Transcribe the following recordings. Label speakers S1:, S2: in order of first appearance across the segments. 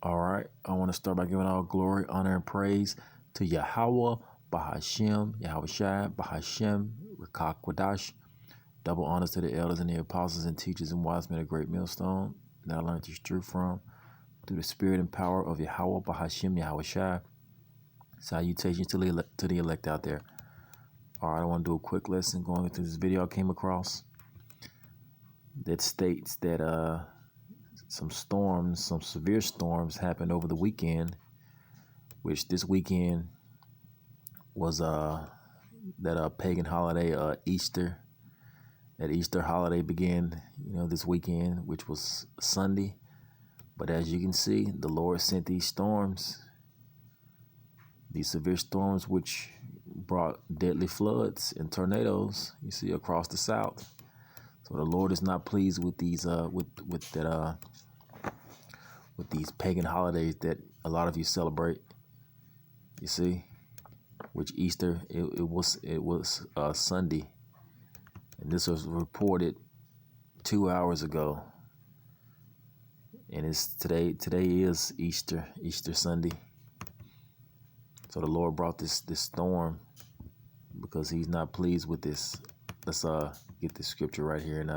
S1: All right, I want to start by giving all glory, honor, and praise to Yahweh, Bahashem, Yahweh Shai, Bahashem, Rekah Kwadash. Double honors to the elders and the apostles and teachers and wise men of Great Millstone that I learned this truth from through the spirit and power of Yahweh, Bahashem, Yahweh Shai. Salutations to the elect out there. All right, I want to do a quick lesson going into this video I came across that states that some severe storms happened over the weekend, which this weekend was that pagan holiday, Easter. That Easter holiday began, this weekend, which was Sunday. But as you can see, the Lord sent these storms, these severe storms, which brought deadly floods and tornadoes, you see, across the South. So the Lord is not pleased with these with these pagan holidays that a lot of you celebrate. You see, which Easter it was Sunday, and this was reported 2 hours ago. And it's today is Easter Sunday. So the Lord brought this storm because He's not pleased with this. Let's get this scripture right here in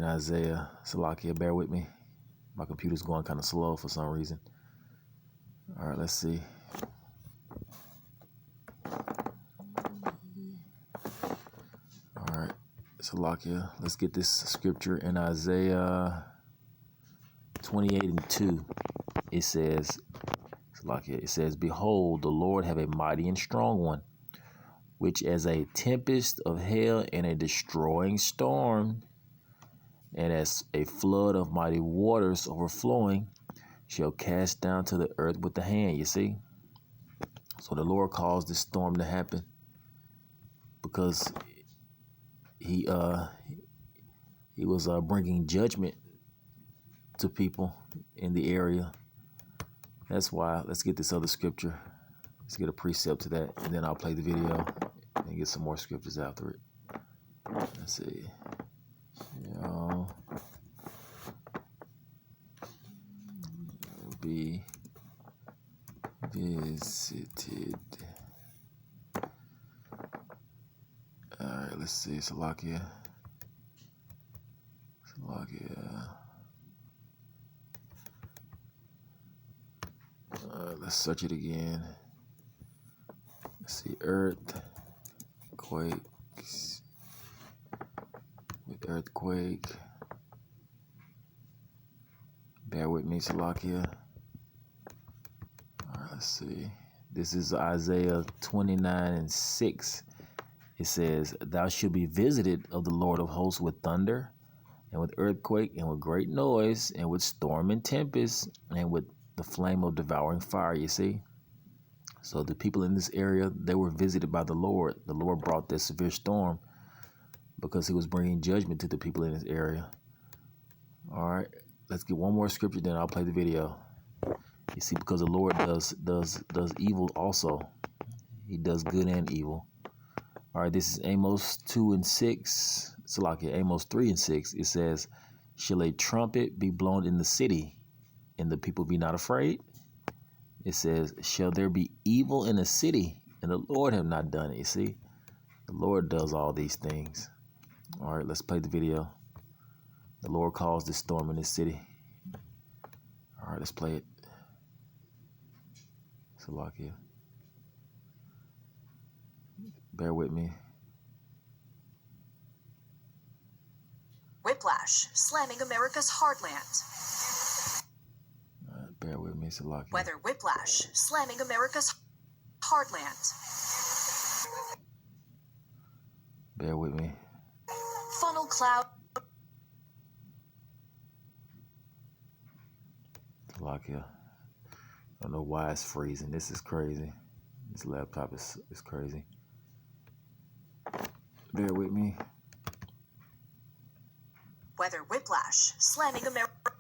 S1: Isaiah. Salakia, bear with me. My computer's going kind of slow for some reason. All right, let's see. All right, Salakia, let's get this scripture in Isaiah 28:2. It says, Salakia, it says, "Behold, the Lord have a mighty and strong one, which as a tempest of hail and a destroying storm, and as a flood of mighty waters overflowing, shall cast down to the earth with the hand." You see? So the Lord caused this storm to happen because he was bringing judgment to people in the area. That's why. Let's get this other scripture. Let's get a precept to that, and then I'll play the video and get some more scriptures after it. Let's see. Be visited. All right, let's see. Salakia. Let's search it again. Let's see. Earthquakes. With earthquake. Bear with me, Salakia. All right, let's see. This is Isaiah 29:6. It says, "Thou shalt be visited of the Lord of hosts with thunder, and with earthquake, and with great noise, and with storm and tempest, and with the flame of devouring fire." You see? So the people in this area, they were visited by the Lord. The Lord brought this severe storm because He was bringing judgment to the people in this area. All right, let's get one more scripture, then I'll play the video. You see, because the Lord does evil also. He does good and evil. All right, this is Amos 2:6. Salakia, Amos 3:6. It says, "Shall a trumpet be blown in the city, and the people be not afraid?" It says, "Shall there be evil in the city, and the Lord have not done it?" You see, the Lord does all these things. All right, let's play the video. The Lord caused this storm in this city. All right, let's play it. Salakia. Bear with me.
S2: Whiplash, slamming America's heartland.
S1: Bear with me, Salakia.
S2: Weather whiplash, slamming America's heartland.
S1: Bear with me.
S2: Funnel cloud.
S1: Salakia. I don't know why it's freezing. This is crazy. This laptop is crazy. Bear with me.
S2: Weather whiplash, slamming America's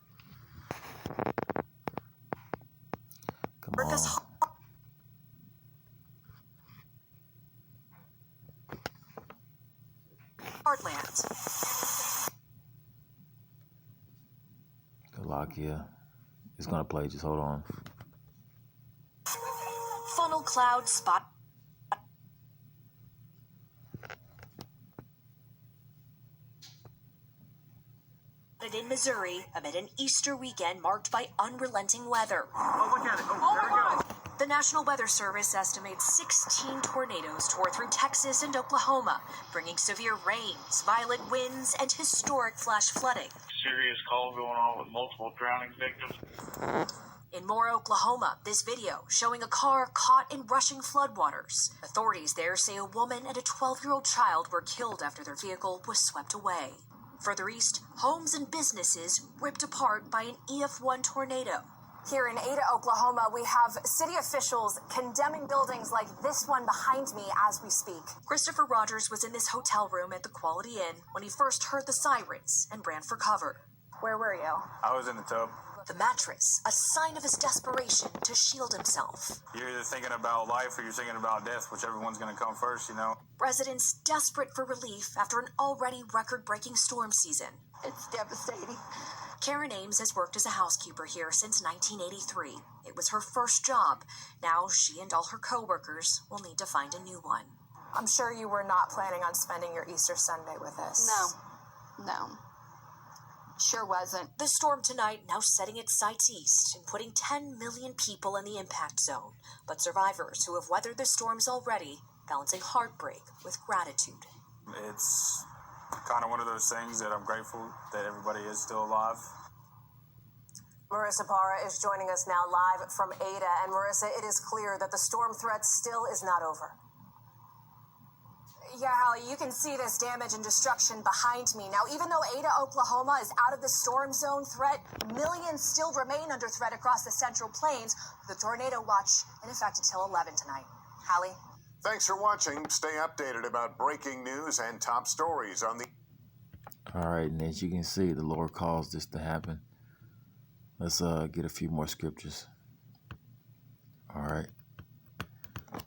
S2: heartland.
S1: Salakia. It's going to play. Just hold on.
S2: Funnel cloud spotted in Missouri amid an Easter weekend marked by unrelenting weather.
S3: Oh, look at it. Oh, there we go.
S2: The National Weather Service estimates 16 tornadoes tore through Texas and Oklahoma, bringing severe rains, violent winds, and historic flash flooding.
S3: Serious call going on with multiple drowning victims.
S2: In Moore, Oklahoma, this video showing a car caught in rushing floodwaters. Authorities there say a woman and a 12-year-old child were killed after their vehicle was swept away. Further east, homes and businesses ripped apart by an EF1 tornado.
S4: Here in Ada, Oklahoma, we have city officials condemning buildings like this one behind me as we speak.
S2: Christopher Rogers was in this hotel room at the Quality Inn when he first heard the sirens and ran for cover.
S4: Where were you?
S3: I was in the tub.
S2: The mattress, a sign of his desperation to shield himself.
S3: You're either thinking about life or you're thinking about death, whichever one's going to come first, you know?
S2: Residents desperate for relief after an already record-breaking storm season.
S4: It's devastating.
S2: Karen Ames has worked as a housekeeper here since 1983. It was her first job. Now she and all her co-workers will need to find a new one.
S4: I'm sure you were not planning on spending your Easter Sunday with us.
S5: No. Sure wasn't.
S2: The storm tonight now setting its sights east and putting 10 million people in the impact zone. But survivors who have weathered the storms already, balancing heartbreak with gratitude.
S3: It's kind of one of those things that I'm grateful that everybody is still alive.
S4: Marissa Barra is joining us now live from Ada. And Marissa, it is clear that the storm threat still is not over. Yeah, Hallie, you can see this damage and destruction behind me. Now, even though Ada, Oklahoma is out of the storm zone threat, millions still remain under threat across the Central Plains, with the tornado watch in effect until 11 tonight. Hallie?
S6: Thanks for watching. Stay updated about breaking news and top stories on the...
S1: All right, and as you can see, the Lord caused this to happen. Let's get a few more scriptures. All right.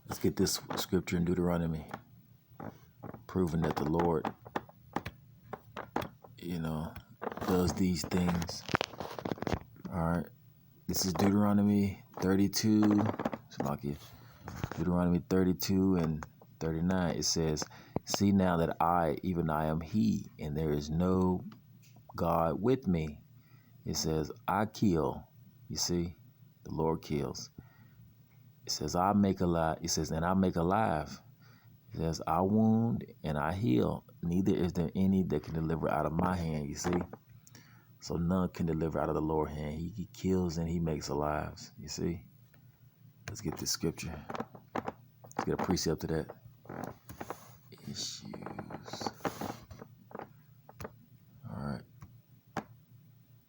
S1: Let's get this scripture in Deuteronomy, proving that the Lord, does these things. All right. This is Deuteronomy 32. Deuteronomy 32 and 39. It says, "See now that I, even I am He, and there is no God with me." It says, "I kill." You see, the Lord kills. It says, "I make alive." It says, "And I make alive." It says, "I wound and I heal. Neither is there any that can deliver out of my hand." You see? So none can deliver out of the Lord's hand. He kills and He makes alive. You see? Let's get this scripture. Let's get a precept to that. Issues. All right.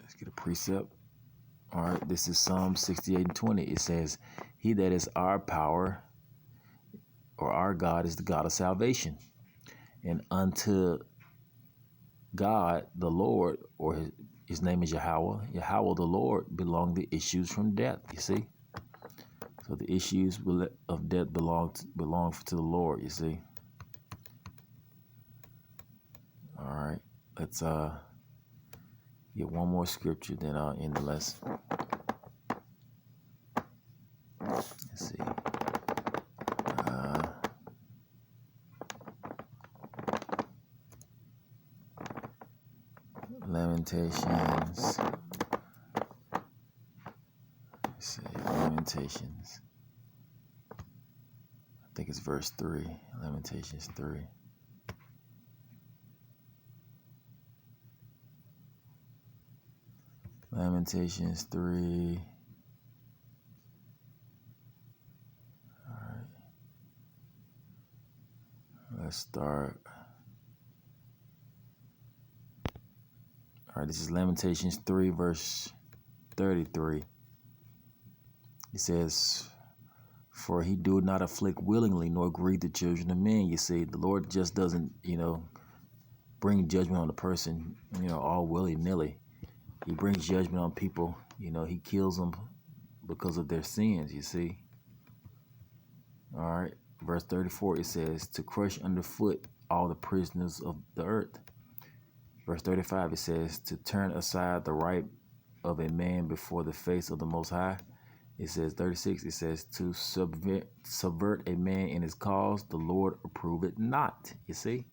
S1: Let's get a precept. All right. This is Psalm 68 and 20. It says, "He that is our power," or our God, is the God of salvation. And unto God, the Lord, or his name is Yahweh, the Lord, belong the issues from death. You see? So the issues of death belong to the Lord, you see? All right. Let's get one more scripture, then I'll end the lesson. Let's see. Lamentations. Let's see. Lamentations. I think it's verse 3. Lamentations 3. Lamentations 3. All right. Let's start. All right, this is Lamentations 3, verse 33. It says, "For he do not afflict willingly, nor grieve the children of men." You see, the Lord just doesn't, bring judgment on the person, all willy-nilly. He brings judgment on people. He kills them because of their sins, you see. All right, verse 34, it says, "To crush underfoot all the prisoners of the earth." Verse 35, it says, "To turn aside the right of a man before the face of the Most High. It says 36, it says to subvert a man in his cause, the Lord approve it not. You see?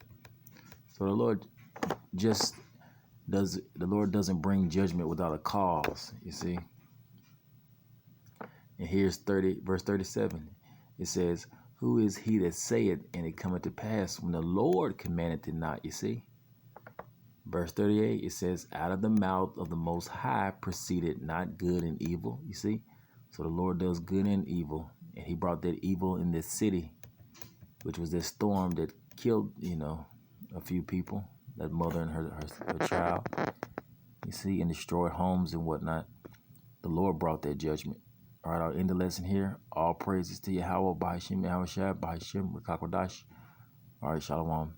S1: So the Lord doesn't bring judgment without a cause, you see? And here's verse 37. It says, who is he that saith, and it cometh to pass when the Lord commandeth it not, you see? Verse 38, it says, out of the mouth of the Most High proceeded not good and evil, you see? So the Lord does good and evil, and he brought that evil in this city, which was this storm that killed, a few people, that mother and her child, you see, and destroyed homes and whatnot. The Lord brought that judgment. All right, I'll end the lesson here. All praises to Yahweh, Bahashim, Yahushua, Bahashim, Rakakwadash. All right, Shalom.